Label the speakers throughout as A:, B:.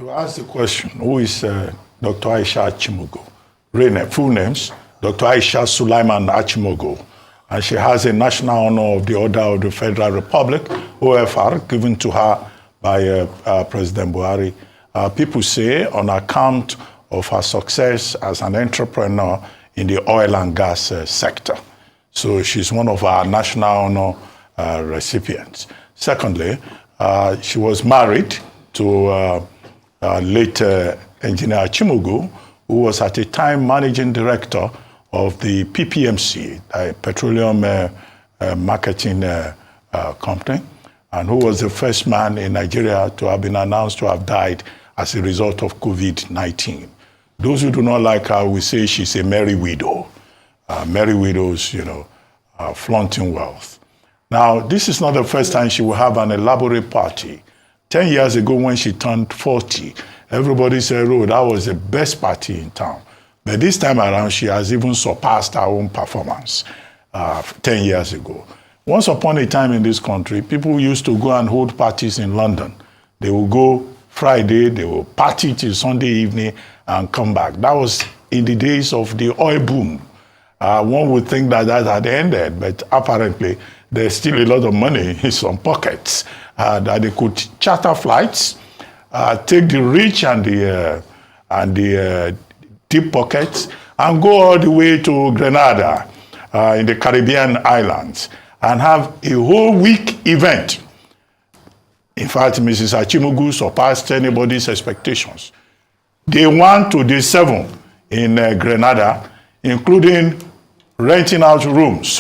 A: To ask the question, who is Dr. Aisha Achimugu? Full names, Dr. Aisha Sulaiman Achimugu. And she has a national honor of the Order of the Federal Republic, OFR, given to her by President Buhari. People say on account of her success as an entrepreneur in the oil and gas sector. So she's one of our national honor recipients. Secondly, she was married to late Engineer Achimugu, who was at the time managing director of the PPMC, a petroleum marketing company, and who was the first man in Nigeria to have been announced to have died as a result of COVID-19. Those who do not like her will say she's a merry widow. Merry widows, flaunting wealth. Now, this is not the first time she will have an elaborate party. 10 years ago when she turned 40, everybody said, oh, that was the best party in town. But this time around, she has even surpassed her own performance 10 years ago. Once upon a time in this country, people used to go and hold parties in London. They will go Friday, they will party till Sunday evening and come back. That was in the days of the oil boom. One would think that that had ended, but apparently there's still a lot of money in some pockets that they could charter flights, take the rich and the deep pockets, and go all the way to Grenada in the Caribbean islands and have a whole week event. In fact, Mrs. Achimugu surpassed anybody's expectations. Day 1 to day 7 in Grenada, including renting rooms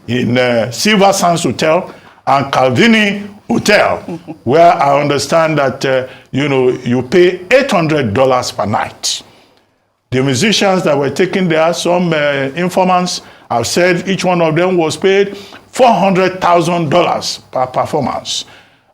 A: in Silver Sands Hotel and Calvini Hotel, where I understand that you pay $800 per night. The musicians that were taken there, some informants have said each one of them was paid $400,000 per performance.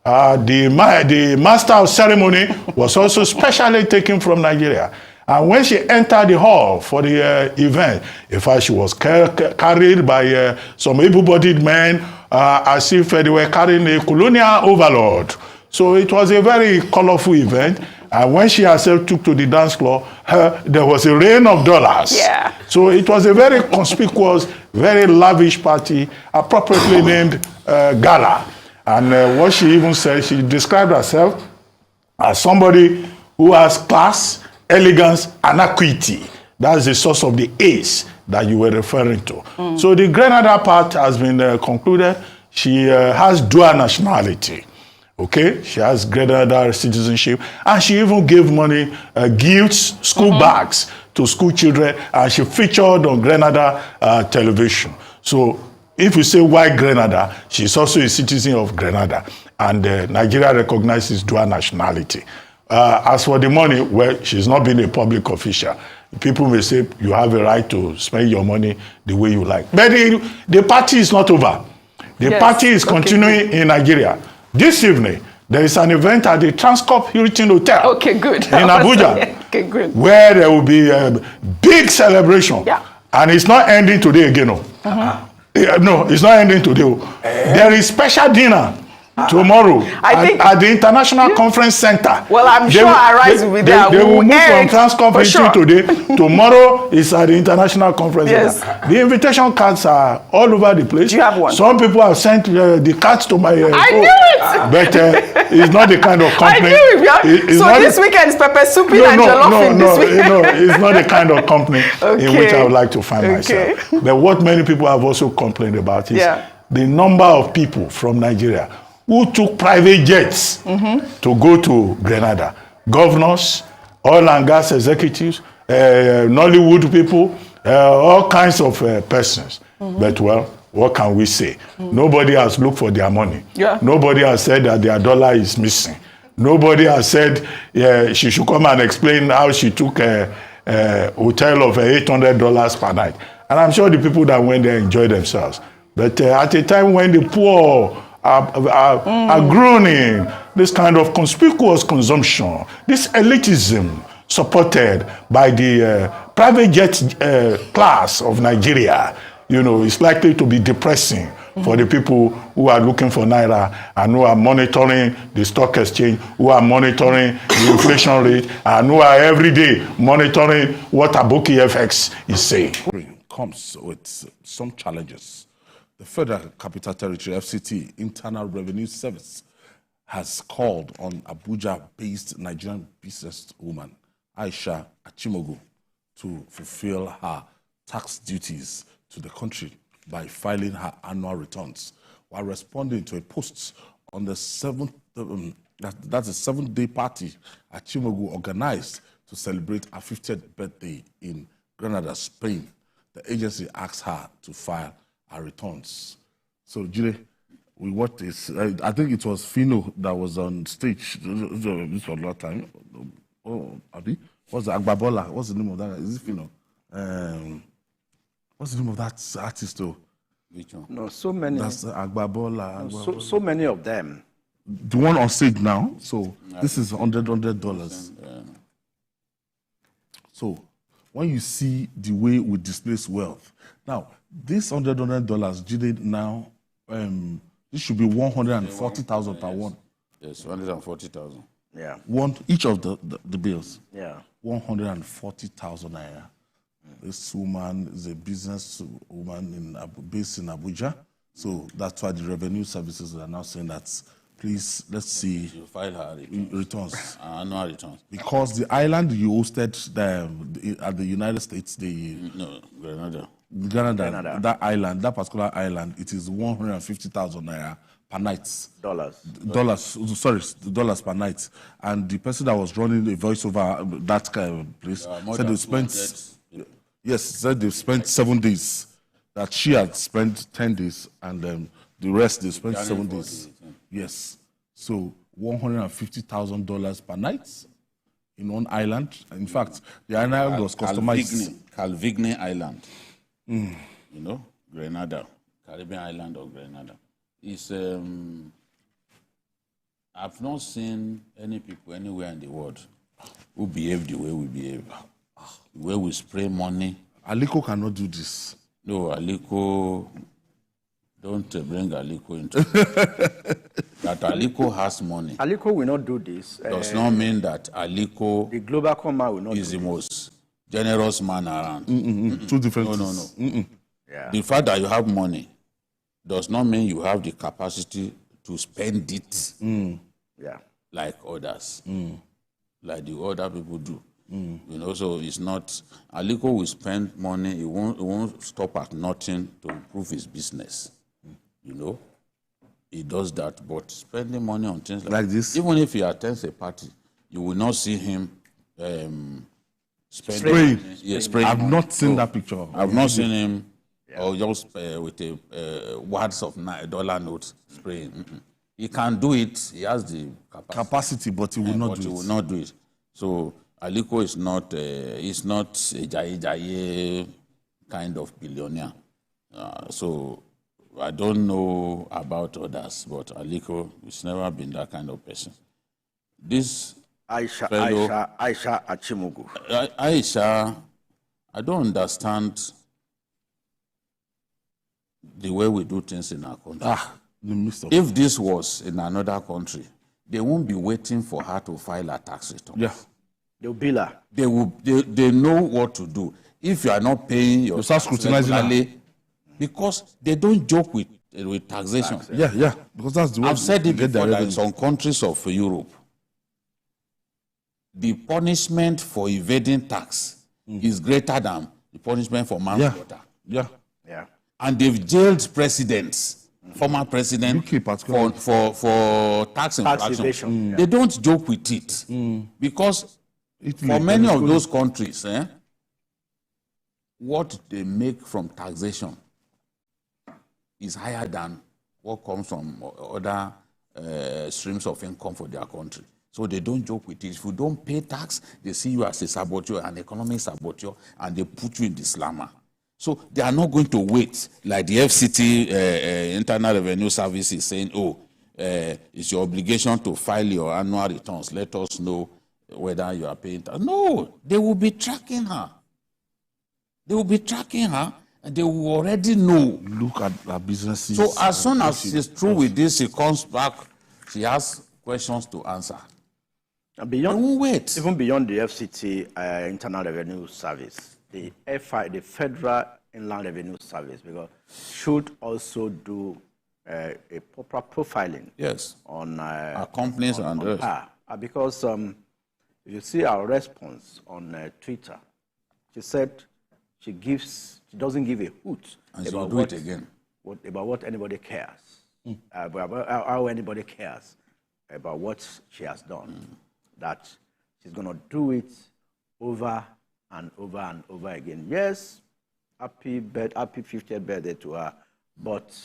A: The master of ceremony was also specially taken from Nigeria. And when she entered the hall for the event, in fact, she was carried by some able-bodied men as if they were carrying a colonial overlord. So it was a very colorful event. And when she herself took to the dance floor, there was a rain of dollars.
B: Yeah.
A: So it was a very conspicuous, very lavish party, appropriately named Gala. And what she even said, she described herself as somebody who has class, elegance, and equity. That's the source of the ace that you were referring to. So the Grenada part has been concluded. She has dual nationality. Okay, she has Grenada citizenship, and she even gave money, gifts, school bags to school children, and she featured on Grenada television. So if you say why Grenada, she's also a citizen of Grenada, and Nigeria recognizes dual nationality. As for the money, well, she's not been a public official. People may say you have a right to spend your money the way you like. But the party is not over. The party is continuing in Nigeria. This evening, there is an event at the Transcorp Hilton Hotel
B: in
A: Abuja,
B: okay, good.
A: Where there will be a big celebration.
B: Yeah.
A: And it's not ending today again. No, it's not ending today. There is special dinner tomorrow at the International Conference Center.
B: Well, I'm sure our rise will be there.
A: They will move from Transcorp today. Tomorrow is at the International Conference Center. The invitation cards are all over the place.
B: Do you have one?
A: Some people have sent the cards to my
B: I knew it!
A: But it's not the kind of company.
B: I knew it. So this weekend is pepper soup and jollof this weekend.
A: No, it's not the kind of company in which I would like to find myself. But what many people have also complained about is the number of people from Nigeria who took private jets to go to Grenada. Governors, oil and gas executives, Nollywood people, all kinds of persons. But well, what can we say? Nobody has looked for their money. Nobody has said that their dollar is missing. Nobody has said she should come and explain how she took a hotel of $800 per night. And I'm sure the people that went there enjoyed themselves. But at a time when the poor are groaning, this kind of conspicuous consumption, this elitism supported by the private jet class of Nigeria, it's likely to be depressing for the people who are looking for Naira and who are monitoring the stock exchange, who are monitoring the inflation rate, and who are every day monitoring what Aboki FX is saying.
C: Comes with some challenges. The Federal Capital Territory, FCT-Internal Revenue Service, has called on Abuja-based Nigerian businesswoman Aisha Achimugu to fulfill her tax duties to the country by filing her annual returns while responding to a post on the that's a 7-day party Achimugu organized to celebrate her 50th birthday in Grenada, Spain. The agency asked her to file her returns. So, Jide, we watched this. I think it was Fino that was on stage this was last time. Oh, Abi? What's the Agbabola? What's the name of that? Is it Fino? What's the name of that artist, though?
D: Which one?
B: No, so many.
C: That's Agbabola.
B: No, so many of them.
C: The one on stage now. So, this is $100. So, when you see the way we displace wealth, now this $100, Jide, now this should be 140,000 per one.
D: Yes, 140,000.
B: Yeah.
C: Each of the bills.
B: Yeah.
C: 140,000 naira. This woman is a business woman based in Abuja, so that's why the revenue services are now saying that. Please, let's see.
D: You file her
C: returns.
D: Annual returns.
C: Because the island you hosted at the United States,
D: No, Grenada.
C: Grenada, that island, that particular island, it is 150,000 naira per night. Dollars per night. And the person that was running the voiceover that kind of place said they spent 7 days. That she had spent 10 days, and the rest they spent 7 days. Yes. So $150,000 per night in one island. In fact, the island was customized.
D: Calvigny Island. You know, Grenada. Caribbean island of Grenada. It's, I've not seen any people anywhere in the world who behave the way we behave. The way we spray money.
C: Aliko cannot do this.
D: No, Aliko, don't bring Aliko into it. That Aliko has money.
B: Aliko will not do this.
D: Does not mean that Aliko
B: the global comma will not
D: is
B: do
D: the most generous man around.
C: Two different
D: No.
B: Yeah.
D: The fact that you have money does not mean you have the capacity to spend it
B: Yeah.
D: like others, like the other people do. You know, so it's not, Aliko will spend money, he won't stop at nothing to improve his business. You know, he does that, but spending money on things like
C: this,
D: even if he attends a party, you will not see him
C: spraying.
D: Spraying.
C: I've not seen that picture.
D: I've not seen him or just with a words of $9 notes spraying. He can do it. He has the
C: capacity, but he will not do it.
D: He will not do it. So Aliko is not a jaye kind of billionaire. So I don't know about others, but Aliko has never been that kind of person. This
B: Aisha Achimugu.
D: Aisha, I don't understand the way we do things in our country. If this was in another country, they won't be waiting for her to file a tax return.
C: Yeah.
B: They'll bill her.
D: They know what to do. If you are not paying your tax regularly, because they don't joke with taxation.
C: Yeah. Because that's the way
D: I've said it before that in some countries of Europe, the punishment for evading tax is greater than the punishment for manslaughter.
C: Yeah.
D: And they've jailed presidents, former presidents, for tax infraction. They don't joke with it. Because for many of those countries, what they make from taxation is higher than what comes from other streams of income for their country. So they don't joke with it. If you don't pay tax, they see you as a saboteur, an economic saboteur, and they put you in the slammer. So they are not going to wait like the FCT Internal Revenue Service is saying, it's your obligation to file your annual returns. Let us know whether you are paying tax. No, they will be tracking her. They will be tracking her, And they will already know.
C: Look at our businesses.
D: So as soon as she's through with this, she comes back, she has questions to answer.
E: And beyond,
D: won't wait.
E: Even beyond the FCT Internal Revenue Service, the FI, the Federal Inland Revenue Service, because should also do a proper profiling.
D: Yes.
E: On
D: our companies and the rest.
E: Because if you see our response on Twitter, she said she doesn't give a hoot
D: and about do it again.
E: About what anybody cares, about how anybody cares about what she has done. That she's going to do it over and over and over again. Yes, happy 50th birthday to her, but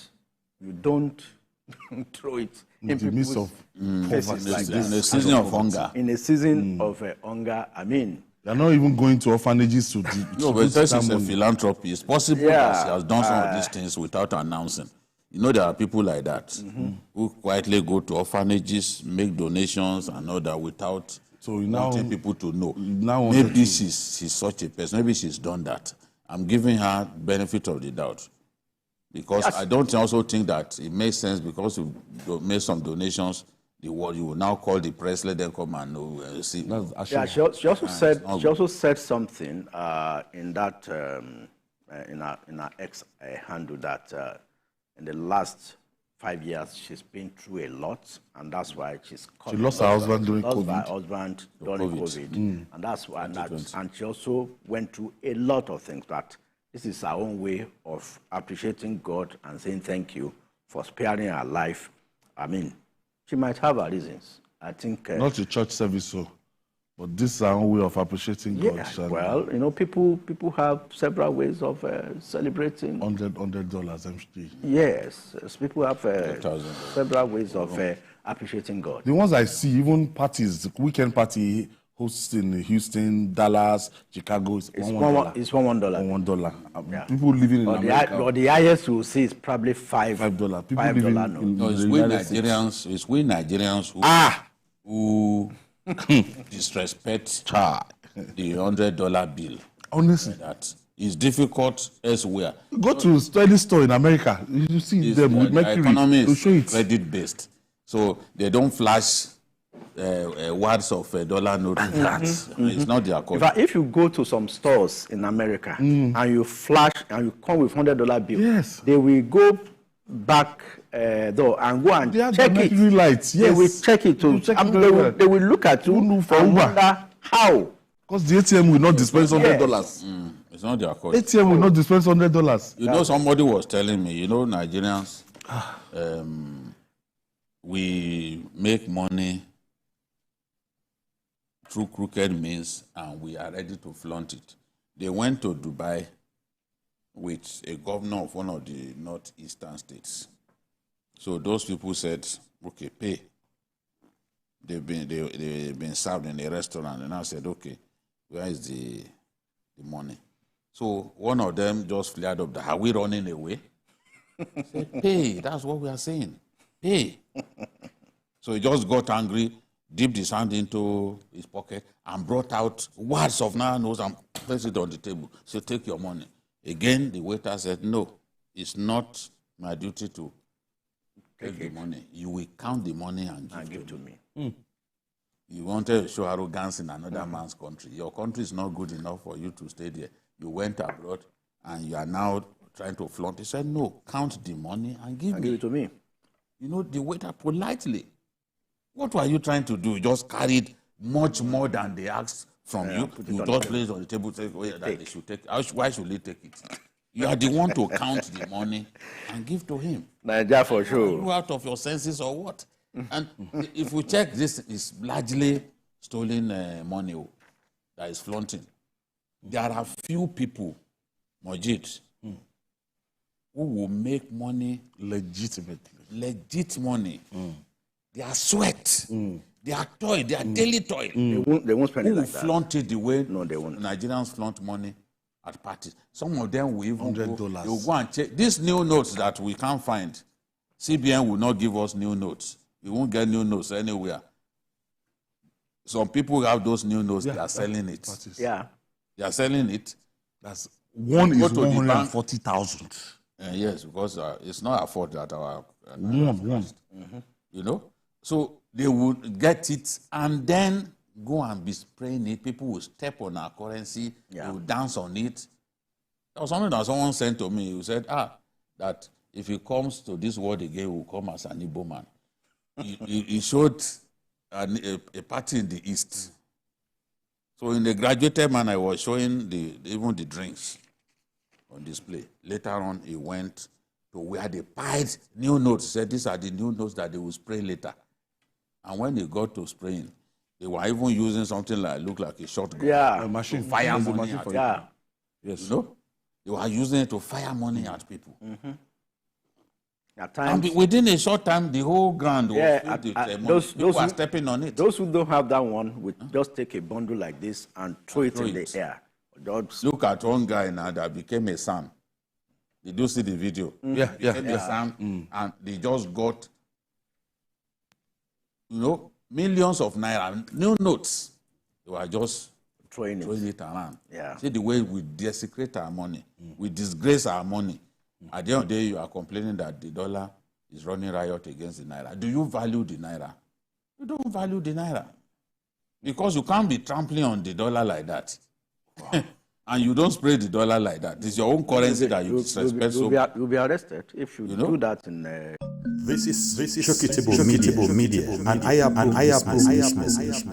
E: you don't throw it in
C: the midst of
E: poverty like that.
D: In a season of hunger.
E: In a season of hunger, I mean.
C: They're not even going to orphanages to
D: no, but this is a philanthropy. It's possible that she has done some of these things without announcing. You know, there are people like that who quietly go to orphanages, make donations, and all that without wanting people to know. Maybe she's such a person. Maybe she's done that. I'm giving her benefit of the doubt. Because I don't also think that it makes sense because you made some donations, you will now call the press, let them come and see.
E: Yeah, she also said something in that in her ex handle that in the last 5 years she's been through a lot, and that's why she
C: lost her husband during
E: COVID. And that's why, and she also went through a lot of things. That this is her own way of appreciating God and saying thank you for sparing her life. I mean, she might have her reasons. I think
C: not a church service, but this is our own way of appreciating God.
E: Well, you know, people have several ways of celebrating.
C: $100 MSG.
E: Yes, people have several ways of appreciating God.
C: The ones I see, even parties, weekend party hosts in Houston, Dallas, Chicago, it's $1.
E: It's $1.
C: $1. Yeah. People living in America.
E: Or the highest you will see is probably $5.
C: People living
D: no, it's we Nigerians. It's we Nigerians who disrespect the $100 bill.
C: Honestly,
D: that is difficult elsewhere.
C: Go to any store in America, you see them with mercury.
D: Economy
C: to show it.
D: Credit based, so they don't flash words of dollar note. It's not their culture.
E: If you go to some stores in America and you flash and you come with $100 bill,
C: yes,
E: they will go back though and go and check it.
C: Lights. Yes.
E: They will check it too. They will look at you and wonder how.
C: Because the ATM will not dispense $100.
D: It's not their culture.
C: ATM will not dispense $100.
D: You know, somebody was telling me, you know, Nigerians, we make money through crooked means and we are ready to flaunt it. They went to Dubai with a governor of one of the northeastern states. So those people said, okay, pay. They've been served in a restaurant, and I said, okay, where is the money? So one of them just flared up, are we running away? I said, pay, that's what we are saying, pay. So he just got angry, dipped his hand into his pocket, and brought out words of nanos and placed it on the table. So take your money. Again, the waiter said, no, it's not my duty to take the money. You will count the money and give to me. You wanted to show arrogance in another man's country. Your country is not good enough for you to stay there. You went abroad and you are now trying to flaunt. He said, no, count the money and give
E: it to me.
D: You know, the waiter politely. What were you trying to do? You just carried much more than they asked from you. You just placed on the table, say, oh, yeah, that they should take. Why should they take it? You are the one to count the money and give to him.
E: Nigeria for sure.
D: Are you out of your senses or what? And if we check, this is largely stolen money that is flaunting. There are few people, Majeed, who will make money legitimately. Legit money. Their sweat, their toil, their daily toil.
E: They won't spend it like that.
D: Who flaunt it the way
E: they won't.
D: Nigerians flaunt money at parties. Some of them will even $100. They will go and check. These new notes that we can't find, CBN will not give us new notes. We won't get new notes anywhere. Some people have those new notes, they are selling it.
E: Yeah.
D: They are selling it.
C: That's One
D: go
C: is
D: to the bank.
C: 140,000.
D: Yes, because it's not our fault that our
C: One.
D: you know. So they would get it and then go and be spraying it. People will step on our currency. They will dance on it. There was something that someone sent to me. Who said, that if he comes to this world again, he will come as an Igbo man. He showed a party in the East. So in the graduated man, I was showing even the drinks on display. Later on, he went to where they piled new notes. He said, these are the new notes that they will spray later. And when they got to spraying, they were even using something like, look like a shotgun.
E: Yeah.
C: A machine.
D: To fire
C: There's a
D: money
C: machine
D: at
C: for
D: people.
C: it. Yes.
D: You know? They were using it to fire money at people.
E: At
D: And
E: times,
D: within a short time, the whole ground was filled with money. People were
E: who-
D: stepping on it.
E: those who don't have that one would just take a bundle like this and throw it in the air. Just,
D: Look at one guy now that became a Sam. Did you see the video?
C: Yeah.
D: Became a Sam, and they just got, millions of naira, new notes. They were just
E: throwing
D: it around.
E: Yeah.
D: See the way we desecrate our money, we disgrace our money. At the end of the day, you are complaining that the dollar is running riot against the naira. Do you value the naira? You don't value the naira. Because you can't be trampling on the dollar like that. And you don't spray the dollar like that. It's your own currency that you disrespect.
E: You'll be arrested if you do that in.
F: This is Shokitable Media, and I approve this message.